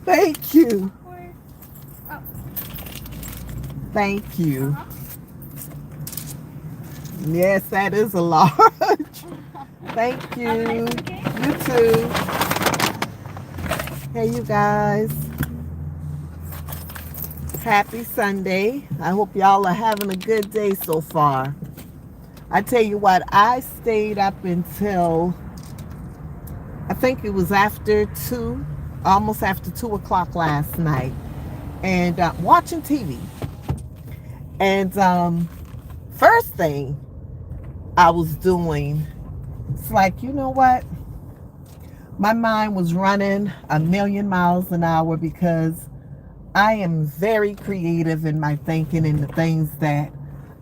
Thank you. Or, oh, Thank you. uh-huh. Yes, that is a large. Thank Have a nice you. weekend. You too. Hey, you guys. Happy Sunday. I hope y'all are having a good day so far. I tell you what, I stayed up until I think it was after 2, almost after 2 o'clock last night, and watching TV. And first thing I was doing, it's like, you know what? My mind was running a million miles an hour because I am very creative in my thinking and the things that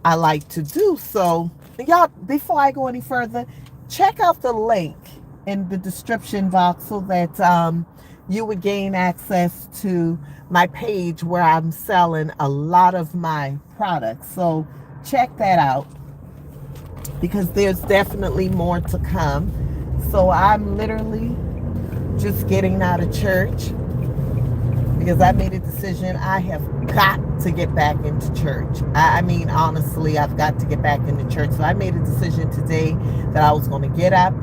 I like to do. So, y'all, before I go any further, check out the link in the description box so that you would gain access to my page where I'm selling a lot of my products. So, check that out because there's definitely more to come. So, I'm literally just getting out of church because I made a decision. I have got to get back into church. I mean, honestly, I've got to get back into church. So I made a decision today that I was going to get up,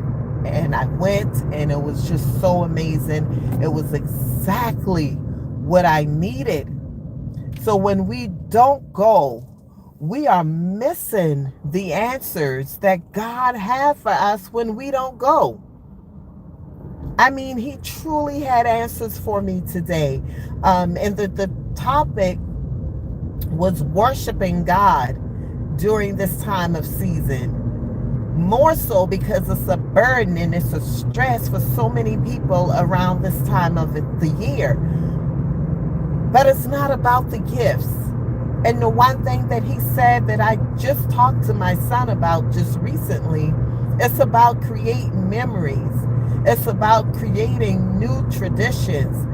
and I went, and it was just so amazing. It was exactly what I needed. So when we don't go, we are missing the answers that God had for us when we don't go. I mean, he truly had answers for me today. And the topic was worshiping God during this time of season. More so because it's a burden and it's a stress for so many people around this time of the year. But it's not about the gifts. And the one thing that he said that I just talked to my son about just recently, it's about creating memories. It's about creating new traditions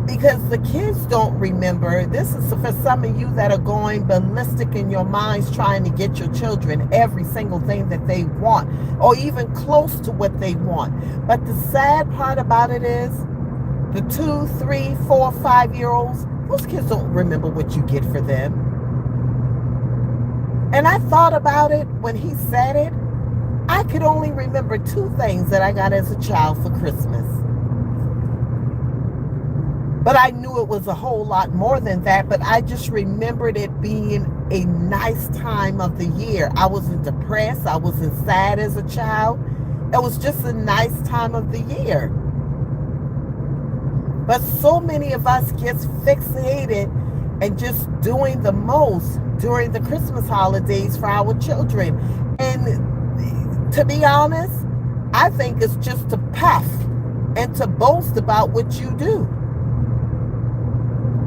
because the kids don't remember. This is for some of you that are going ballistic in your minds trying to get your children every single thing that they want or even close to what they want. But the sad part about it is the 2, 3, 4, 5 year olds, those kids don't remember what you get for them. And I thought about it when he said it. I could only remember 2 things that I got as a child for Christmas. But I knew it was a whole lot more than that. But I just remembered it being a nice time of the year. I wasn't depressed. I wasn't sad as a child. It was just a nice time of the year. But so many of us get fixated and just doing the most during the Christmas holidays for our children. And to be honest, I think it's just to puff and to boast about what you do.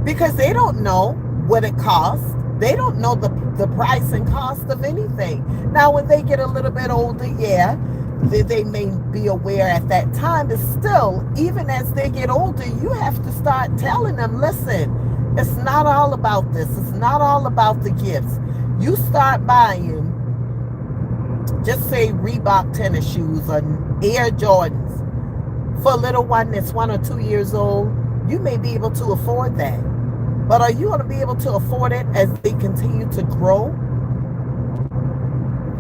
Because they don't know what it costs. They don't know the price and cost of anything. Now, when they get a little bit older, yeah, they may be aware at that time, but still, even as they get older, you have to start telling them, listen, it's not all about this. It's not all about the gifts. You start buying, just say Reebok tennis shoes or Air Jordans for a little one that's 1 or 2 years old. You may be able to afford that. But are you going to be able to afford it as they continue to grow?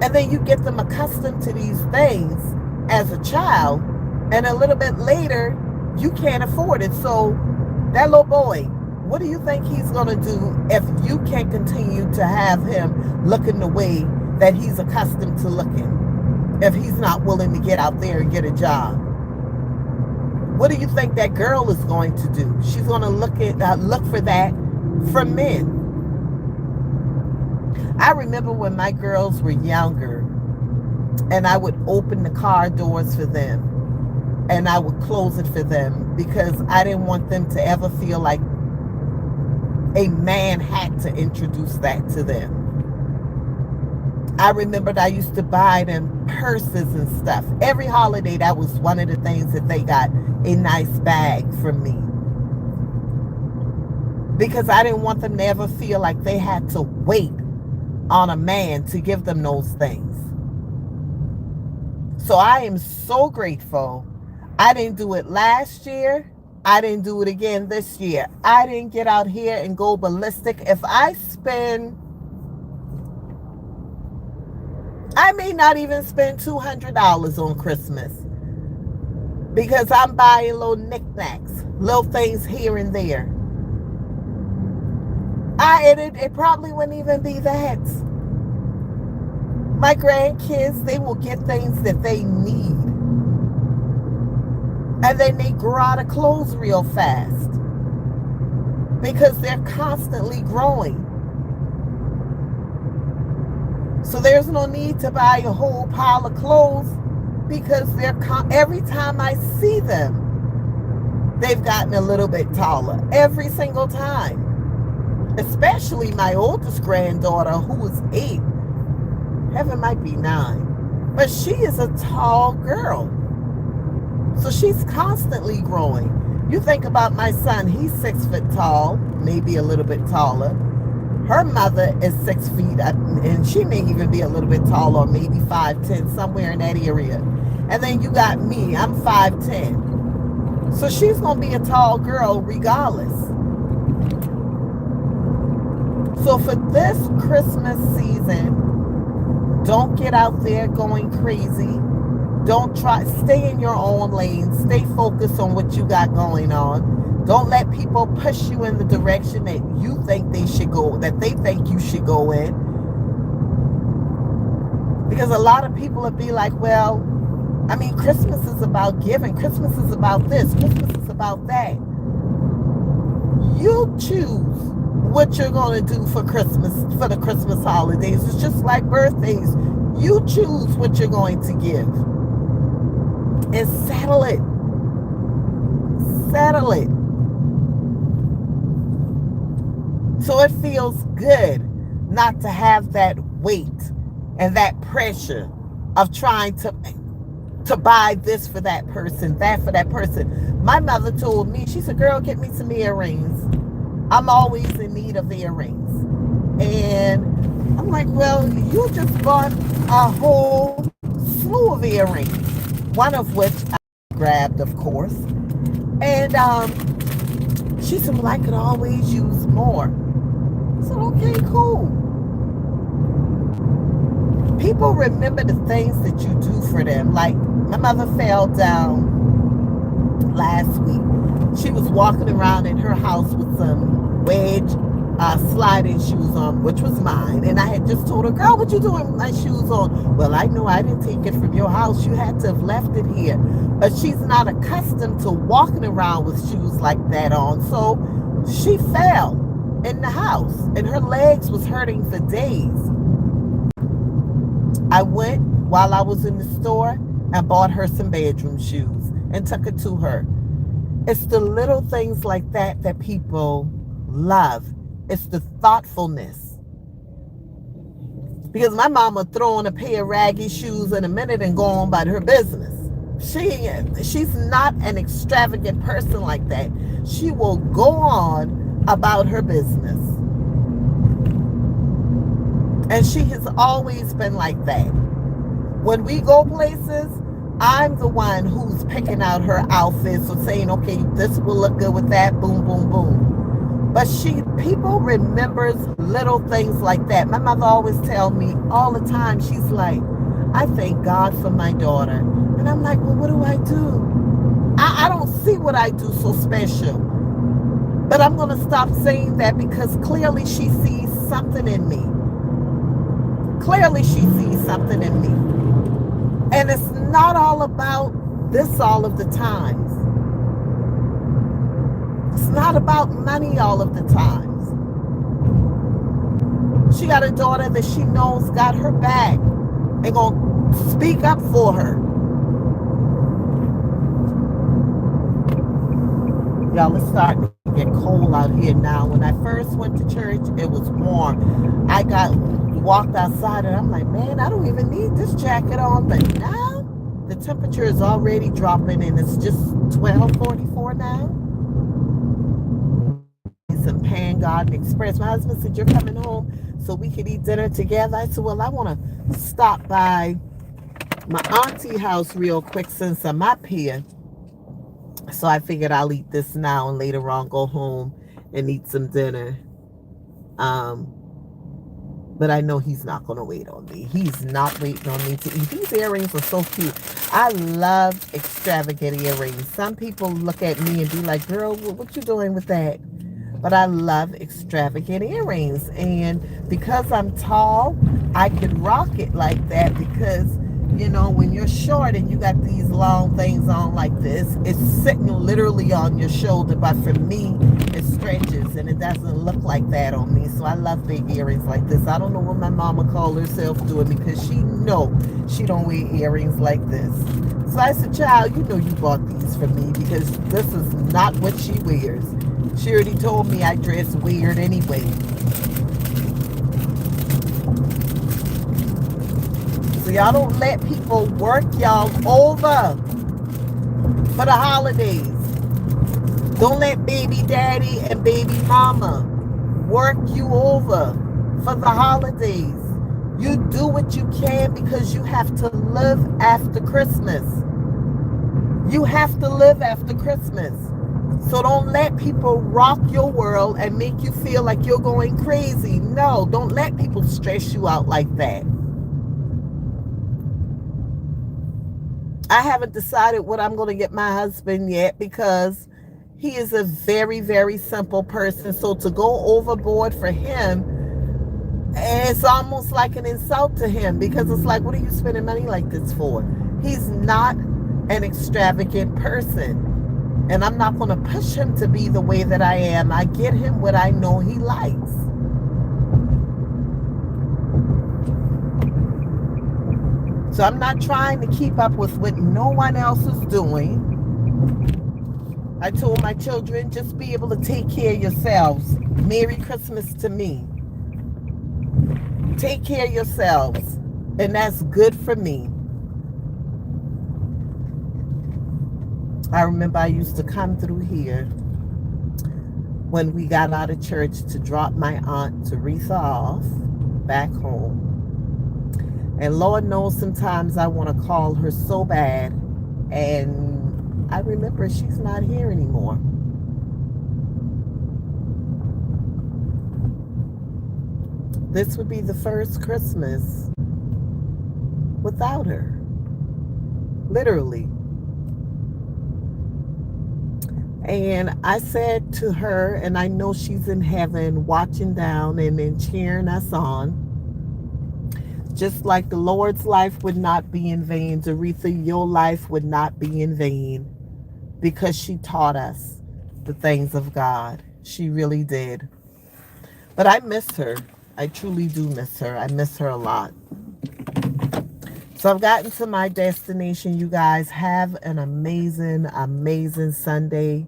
And then you get them accustomed to these things as a child, and a little bit later, you can't afford it. So that little boy, what do you think he's going to do if you can't continue to have him looking the way that he's accustomed to looking, if he's not willing to get out there and get a job? What do you think that girl is going to do? She's going to look for that from men. I remember when my girls were younger, and I would open the car doors for them, and I would close it for them because I didn't want them to ever feel like a man had to introduce that to them. I remembered I used to buy them purses and stuff. Every holiday, that was one of the things that they got, a nice bag from me. Because I didn't want them to ever feel like they had to wait on a man to give them those things. So I am so grateful. I didn't do it last year. I didn't do it again this year. I didn't get out here and go ballistic. If I spend, I may not even spend $200 on Christmas because I'm buying little knickknacks, little things here and there. It probably wouldn't even be that. My grandkids, they will get things that they need. And then they grow out of clothes real fast because they're constantly growing. So there's no need to buy a whole pile of clothes because every time I see them, they've gotten a little bit taller. Every single time. Especially my oldest granddaughter, who is 8. Heaven might be 9. But she is a tall girl. So she's constantly growing. You think about my son, he's 6 foot tall, maybe a little bit taller. Her mother is 6 feet, and she may even be a little bit taller, maybe 5'10", somewhere in that area. And then you got me, I'm 5'10". So she's going to be a tall girl regardless. So for this Christmas season, don't get out there going crazy. Don't stay in your own lane. Stay focused on what you got going on. Don't let people push you in the direction that you think they should go, that they think you should go in. Because a lot of people will be like, well, I mean, Christmas is about giving. Christmas is about this. Christmas is about that. You choose what you're going to do for Christmas, for the Christmas holidays. It's just like birthdays. You choose what you're going to give. And settle it. Settle it. So it feels good not to have that weight and that pressure of trying to buy this for that person, that for that person. My mother told me, she said, girl, get me some earrings. I'm always in need of earrings. And I'm like, well, you just bought a whole slew of earrings, one of which I grabbed, of course. And she said, well, I could always use more. I said, okay, cool. People remember the things that you do for them. Like, my mother fell down last week. She was walking around in her house with some wedge sliding shoes on, which was mine. And I had just told her, girl, what you doing with my shoes on? Well, I know I didn't take it from your house. You had to have left it here. But she's not accustomed to walking around with shoes like that on. So she fell in the house and her legs was hurting for days. I went while I was in the store and bought her some bedroom shoes and took it to her. It's the little things like that that people love. It's the thoughtfulness. Because my mama throw on a pair of raggy shoes in a minute and go on about her business. She's not an extravagant person like that. She will go on about her business. And she has always been like that. When we go places, I'm the one who's picking out her outfits or saying, okay, this will look good with that, boom, boom, boom. But people remembers little things like that. My mother always tell me all the time, she's like, I thank God for my daughter. And I'm like, well, what do I do? I don't see what I do so special. But I'm going to stop saying that because clearly she sees something in me. Clearly she sees something in me. And it's not all about this all of the times. It's not about money all of the times. She got a daughter that she knows got her back and gonna speak up for her. Y'all, it's starting to get cold out here now. When I first went to church, it was warm. I walked outside and I'm like, man, I don't even need this jacket on. But now the temperature is already dropping and it's just 12:44 now. Some Pan Garden Express. My husband said, you're coming home so we could eat dinner together. I said, well, I want to stop by my auntie house real quick since I'm up here. So I figured I'll eat this now and later on go home and eat some dinner. Um, but I know he's not going to wait on me. He's not waiting on me to eat. These earrings are so cute. I love extravagant earrings. Some people look at me and be like, girl, what you doing with that? But I love extravagant earrings. And because I'm tall, I could rock it like that because, you know, when you're short and you got these long things on like this, it's sitting literally on your shoulder. But for me, it stretches and it doesn't look like that on me. So I love big earrings like this. I don't know what my mama called herself doing because she know she don't wear earrings like this. So I said, child, you know you bought these for me because this is not what she wears. She already told me I dress weird anyway. So y'all don't let people work y'all over for the holidays. Don't let baby daddy and baby mama work you over for the holidays. You do what you can because you have to live after Christmas. You have to live after Christmas. So don't let people rock your world and make you feel like you're going crazy. No, don't let people stress you out like that. I haven't decided what I'm going to get my husband yet because he is a very, very simple person. So to go overboard for him, it's almost like an insult to him because it's like, what are you spending money like this for? He's not an extravagant person. And I'm not going to push him to be the way that I am. I get him what I know he likes. So I'm not trying to keep up with what no one else is doing. I told my children, just be able to take care of yourselves. Merry Christmas to me. Take care of yourselves. And that's good for me. I remember I used to come through here when we got out of church to drop my aunt Teresa off back home. And Lord knows sometimes I want to call her so bad. And I remember she's not here anymore. This would be the first Christmas without her. Literally. And I said to her, and I know she's in heaven watching down and then cheering us on. Just like the Lord's life would not be in vain, Aretha, your life would not be in vain because she taught us the things of God. She really did. But I miss her. I truly do miss her. I miss her a lot. So I've gotten to my destination, you guys. Have an amazing, amazing Sunday.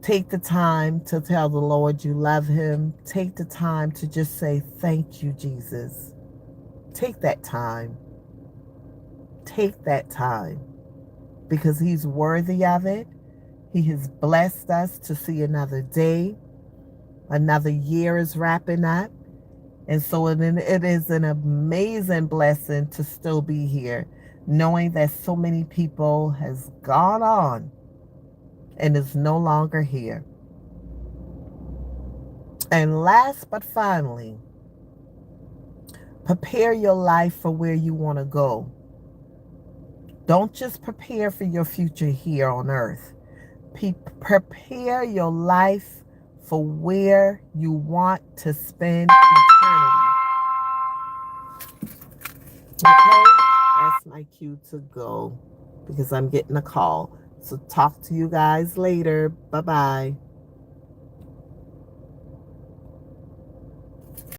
Take the time to tell the Lord you love him. Take the time to just say, thank you, Jesus. Take that time. Take that time because he's worthy of it. He has blessed us to see another day. Another year is wrapping up. And so it is an amazing blessing to still be here, knowing that so many people has gone on and is no longer here. And last but finally, prepare your life for where you want to go. Don't just prepare for your future here on earth. Prepare your life for where you want to spend eternity. Okay? That's my cue to go because I'm getting a call. So talk to you guys later. Bye-bye.